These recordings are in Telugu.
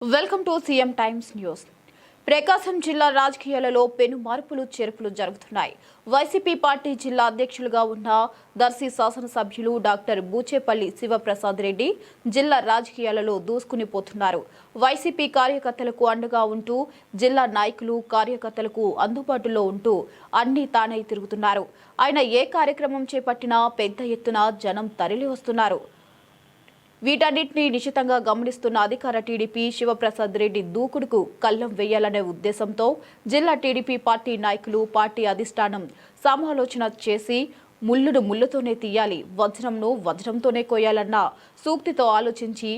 Welcome to CM Times news. Prakasam జిల్లా రాజకీయాలలో పెను మార్పులు చేర్పులు జరుగుతున్నాయి. వైసీపీ పార్టీ జిల్లా అధ్యక్షులుగా ఉన్న దర్శి శాసనసభ్యులు డాక్టర్ బూచేపల్లి శివప్రసాద్ రెడ్డి జిల్లా రాజకీయాలలో దూసుకునిపోతున్నారు. వైసీపీ కార్యకర్తలకు అండగా ఉంటూ జిల్లా నాయకులు కార్యకర్తలకు అందుబాటులో ఉంటూ అన్ని తానై తిరుగుతున్నారు. ఆయన ఏ కార్యక్రమం చేపట్టినా పెద్ద ఎత్తున జనం తరలి వస్తున్నారు. వీటన్నిటిని నిశితంగా గమనిస్తున్న అధికార టీడీపీ శివప్రసాద్ రెడ్డి దూకుడుకు కళ్లం వేయాలనే ఉద్దేశంతో జిల్లా టీడీపీ పార్టీ నాయకులు పార్టీ అధిష్టానం సమాలోచన చేసి ముళ్ళును ముళ్ళుతోనే తీయాలి, వజ్రంను వజ్రంతోనే కోయాలన్న సూక్తితో ఆలోచించి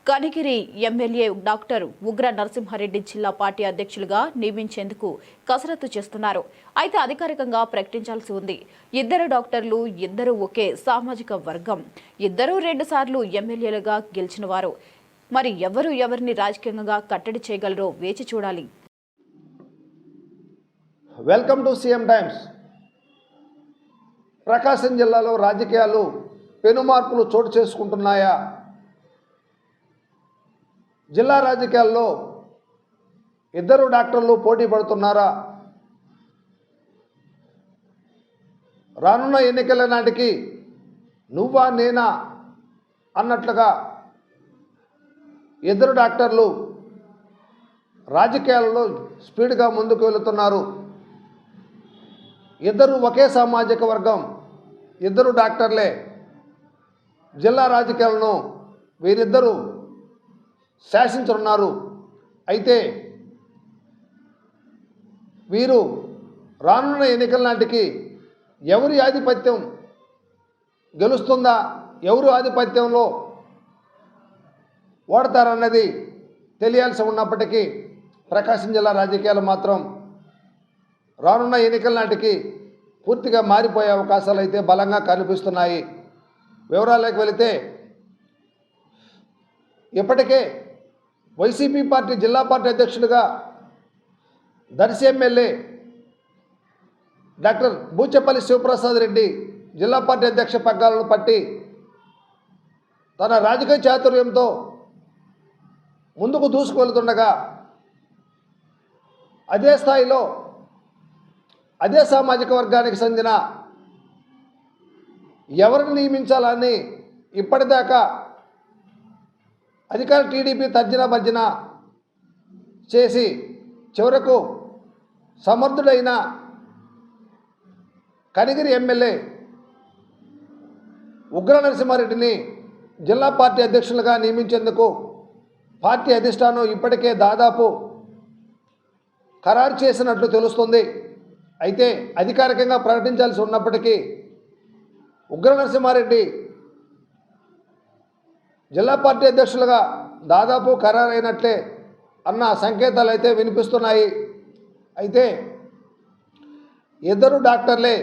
కనిగిరి ఎమ్మెల్యే డాక్టర్ ఉగ్ర నరసింహారెడ్డి జిల్లా పార్టీ అధ్యక్షులుగా నియమించేందుకు కసరత్తు చేస్తున్నారు. అయితే అధికారికంగా ప్రకటించాల్సి ఉంది. ఇద్దరు డాక్టర్లు, ఇద్దరు ఒకే సామాజిక వర్గం, ఇద్దరు 2 సార్లు ఎమ్మెల్యేలుగా గెలిచిన వారు. మరి ఎవరిని రాజకీయంగా కట్టడి చేయగలరో వేచి చూడాలి. Welcome to CM Times. Prakasam జిల్లాలో రాజకీయాలు పెనుమార్పులు చోటు చేసుకుంటున్నాయా? జిల్లా రాజకీయాల్లో ఇద్దరు డాక్టర్లు పోటీ పడుతున్నారా? రానున్న ఎన్నికల నాటికి నువ్వా నేనా అన్నట్లుగా ఇద్దరు డాక్టర్లు రాజకీయాలలో స్పీడ్గా ముందుకు వెళుతున్నారు. ఇద్దరు ఒకే సామాజిక వర్గం, ఇద్దరు డాక్టర్లే. జిల్లా రాజకీయాలను వీరిద్దరూ శాసించనున్నారు. అయితే వీరు రానున్న ఎన్నికల నాటికి ఎవరి ఆధిపత్యం గెలుస్తుందా, ఎవరు ఆధిపత్యంలో ఓడతారన్నది తెలియాల్సి ఉన్నప్పటికీ ప్రకాశం జిల్లా రాజకీయాలు మాత్రం రానున్న ఎన్నికల నాటికి పూర్తిగా మారిపోయే అవకాశాలు అయితే బలంగా కనిపిస్తున్నాయి. వివరాలకు వెళితే ఇప్పటికే వైసీపీ పార్టీ జిల్లా పార్టీ అధ్యక్షుడిగా దర్శి ఎమ్మెల్యే డాక్టర్ బూచేపల్లి శివప్రసాద్ రెడ్డి జిల్లా పార్టీ అధ్యక్ష పగ్గాలను పట్టి తన రాజకీయ చాతుర్యంతో ముందుకు దూసుకువెళ్తుండగా అదే స్థాయిలో అదే సామాజిక వర్గానికి చెందిన ఎవరిని నియమించాలని ఇప్పటిదాకా అధికార టీడీపీ తర్జన భర్జన చేసి చివరకు సమర్థుడైన కనిగిరి ఎమ్మెల్యే ఉగ్ర నరసింహారెడ్డిని జిల్లా పార్టీ అధ్యక్షులుగా నియమించేందుకు పార్టీ అధిష్టానం ఇప్పటికే దాదాపు ఖరారు చేసినట్లు తెలుస్తుంది. అయితే అధికారికంగా ప్రకటించాల్సి ఉన్నప్పటికీ ఉగ్ర నరసింహారెడ్డి జిల్లా పార్టీ అధ్యక్షులుగా దాదాపు ఖరారైనట్లే అన్న సంకేతాలు అయితే వినిపిస్తున్నాయి. అయితే ఇద్దరు డాక్టర్లే,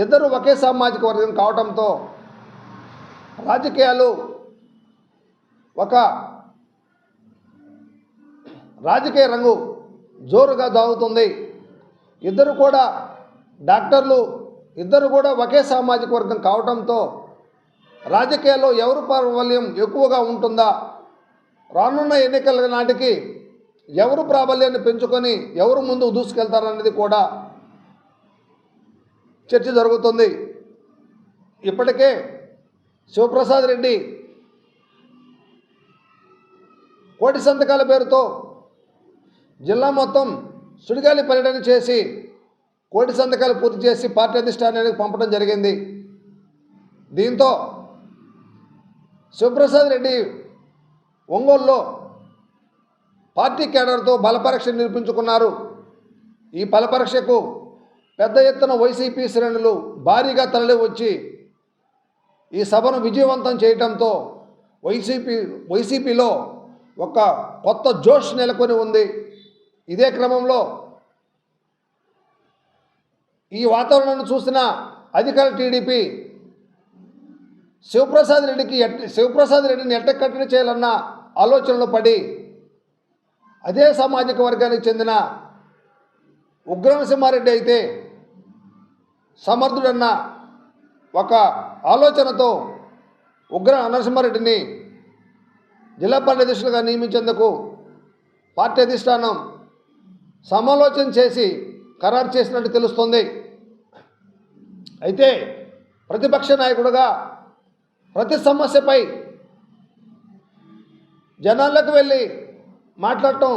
ఇద్దరు ఒకే సామాజిక వర్గం కావడంతో రాజకీయాలు ఒక రాజకీయ రంగు జోరుగా దాగుతుంది. ఇద్దరు కూడా డాక్టర్లు, ఇద్దరు కూడా ఒకే సామాజిక వర్గం కావడంతో రాజకీయాల్లో ఎవరు ప్రాబల్యం ఎక్కువగా ఉంటుందా, రానున్న ఎన్నికల నాటికి ఎవరు ప్రాబల్యాన్ని పెంచుకొని ఎవరు ముందుకు దూసుకెళ్తారనేది కూడా చర్చ జరుగుతుంది. ఇప్పటికే శివప్రసాద్ రెడ్డి కోటి సంతకాల పేరుతో జిల్లా మొత్తం సుడిగాలి పర్యటన చేసి కోటి సంతకాలు పూర్తి చేసి పార్టీ అధిష్టానానికి పంపడం జరిగింది. దీంతో శివప్రసాద్ రెడ్డి ఒంగోలులో పార్టీ కేడర్తో బలపరీక్ష నిర్మించుకున్నారు. ఈ బలపరీక్షకు పెద్ద ఎత్తున వైసీపీ శ్రేణులు భారీగా తరలి వచ్చి ఈ సభను విజయవంతం చేయడంతో వైసీపీలో ఒక కొత్త జోష్ నెలకొని ఉంది. ఇదే క్రమంలో ఈ వాతావరణాన్ని చూసిన అధికార టీడీపీ శివప్రసాద్ రెడ్డిని ఎట్టకట్టడి చేయాలన్న ఆలోచనలో పడి అదే సామాజిక వర్గానికి చెందిన ఉగ్ర నరసింహారెడ్డి అయితే సమర్థుడన్న ఒక ఆలోచనతో ఉగ్ర నరసింహారెడ్డిని జిల్లా పార్టీ అధ్యక్షులుగా నియమించేందుకు పార్టీ అధిష్టానం సమాలోచన చేసి ఖరారు చేసినట్టు తెలుస్తుంది. అయితే ప్రతిపక్ష నాయకుడిగా ప్రతి సమస్యపై జనాలకు వెళ్ళి మాట్లాడటం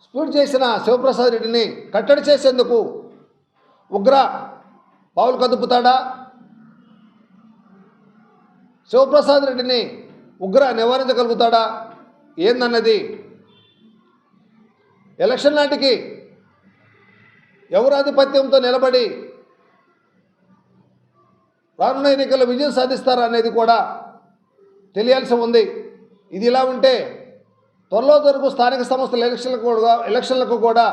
స్పీడ్ చేసిన శివప్రసాద్ రెడ్డిని కట్టడి చేసేందుకు ఉగ్ర పావులు కదుపుతాడా? శివప్రసాద్ రెడ్డిని ఉగ్ర నివారించగలుగుతాడా ఏందన్నది ఎలక్షన్ నాటికి ఎవరు ఆధిపత్యంతో నిలబడి రానున్న ఎన్నికల్లో విజయం సాధిస్తారా అనేది కూడా తెలియాల్సి ఉంది. ఇది ఇలా ఉంటే త్వరలో జరుగు స్థానిక సంస్థల ఎలక్షన్లకు కూడా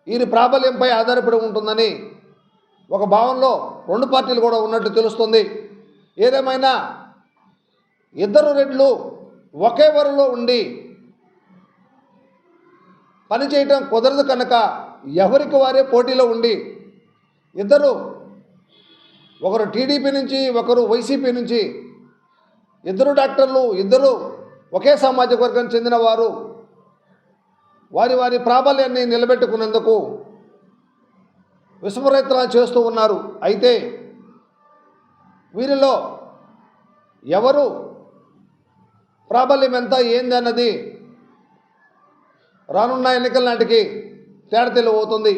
వీరి ప్రాబల్యంపై ఆధారపడి ఉంటుందని ఒక భావనలో రెండు పార్టీలు కూడా ఉన్నట్టు తెలుస్తుంది. ఏదేమైనా ఇద్దరు రెడ్లు ఒకే వరలో ఉండి పనిచేయటం కుదరదు కనుక ఎవరికి వారే పోటీలో ఉండి ఇద్దరు, ఒకరు టీడీపీ నుంచి ఒకరు వైసీపీ నుంచి, ఇద్దరు డాక్టర్లు, ఇద్దరు ఒకే సామాజిక వర్గానికి చెందిన వారు వారి వారి ప్రాబల్యాన్ని నిలబెట్టుకునేందుకు విశ్వప్రయత్నాలు చేస్తూ ఉన్నారు. అయితే వీరిలో ఎవరు ప్రాబల్యం ఎంత ఏంది అన్నది రానున్న ఎన్నికల నాటికి తేడతెల్లి అవుతుంది.